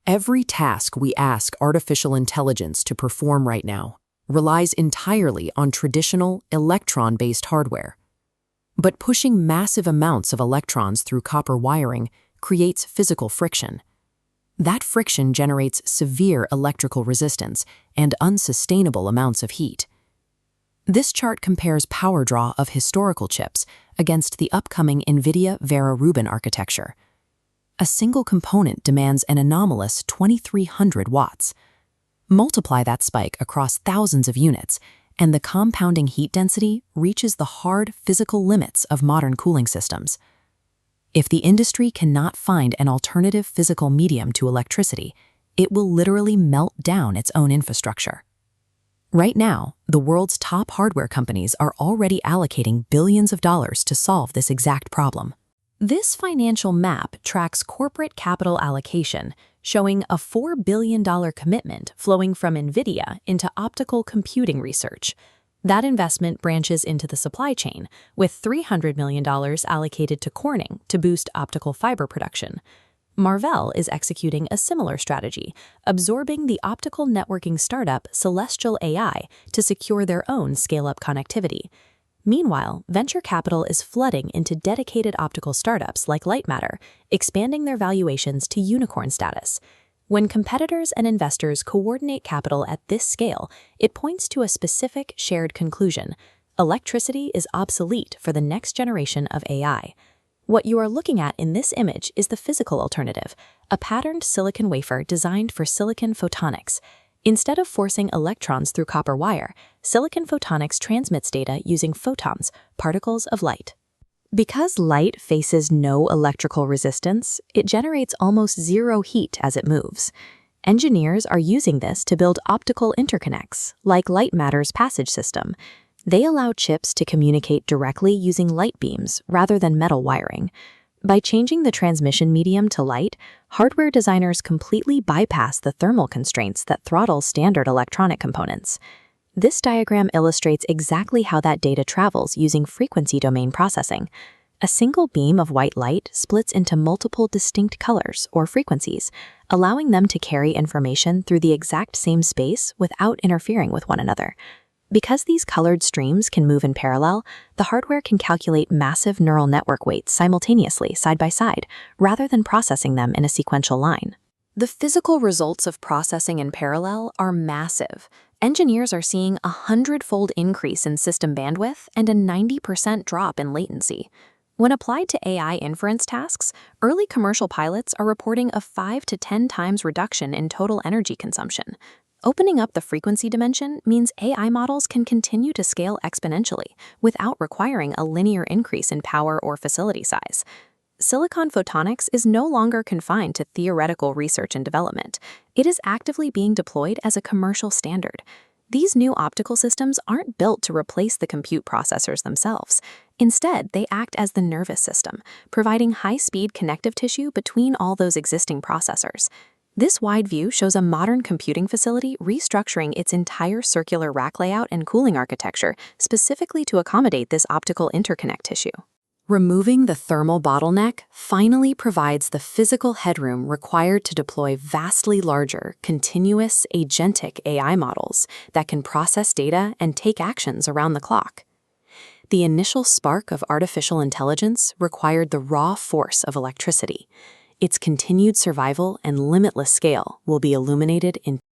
Every task we ask artificial intelligence to perform right now relies entirely on traditional electron-based hardware. But pushing massive amounts of electrons through copper wiring creates physical friction. That friction generates severe electrical resistance and unsustainable amounts of heat. This chart compares power draw of historical chips against the upcoming NVIDIA Vera Rubin architecture. A single component demands an anomalous 2,300 watts. Multiply that spike across thousands of units, and the compounding heat density reaches the hard physical limits of modern cooling systems. If the industry cannot find an alternative physical medium to electricity, it will literally melt down its own infrastructure. Right now, the world's top hardware companies are already allocating billions of dollars to solve this exact problem. This financial map tracks corporate capital allocation, showing a $4 billion commitment flowing from NVIDIA into optical computing research. That investment branches into the supply chain, with $300 million allocated to Corning to boost optical fiber production. Marvell is executing a similar strategy, absorbing the optical networking startup Celestial AI to secure their own scale-up connectivity. Meanwhile, venture capital is flooding into dedicated optical startups like Lightmatter, expanding their valuations to unicorn status. When competitors and investors coordinate capital at this scale, it points to a specific shared conclusion: electricity is obsolete for the next generation of AI. What you are looking at in this image is the physical alternative, a patterned silicon wafer designed for silicon photonics. Instead of forcing electrons through copper wire, silicon photonics transmits data using photons, particles of light. Because light faces no electrical resistance, it generates almost zero heat as it moves. Engineers are using this to build optical interconnects, like Lightmatter's passage system. They allow chips to communicate directly using light beams rather than metal wiring. By changing the transmission medium to light, hardware designers completely bypass the thermal constraints that throttle standard electronic components. This diagram illustrates exactly how that data travels using frequency domain processing. A single beam of white light splits into multiple distinct colors or frequencies, allowing them to carry information through the exact same space without interfering with one another. Because these colored streams can move in parallel, the hardware can calculate massive neural network weights simultaneously side by side, rather than processing them in a sequential line. The physical results of processing in parallel are massive. Engineers are seeing a 100-fold increase in system bandwidth and a 90% drop in latency. When applied to AI inference tasks, early commercial pilots are reporting a 5 to 10 times reduction in total energy consumption. Opening up the frequency dimension means AI models can continue to scale exponentially without requiring a linear increase in power or facility size. Silicon photonics is no longer confined to theoretical research and development. It is actively being deployed as a commercial standard. These new optical systems aren't built to replace the compute processors themselves. Instead, they act as the nervous system, providing high-speed connective tissue between all those existing processors. This wide view shows a modern computing facility restructuring its entire circular rack layout and cooling architecture specifically to accommodate this optical interconnect tissue. Removing the thermal bottleneck finally provides the physical headroom required to deploy vastly larger, continuous, agentic AI models that can process data and take actions around the clock. The initial spark of artificial intelligence required the raw force of electricity. Its continued survival and limitless scale will be illuminated in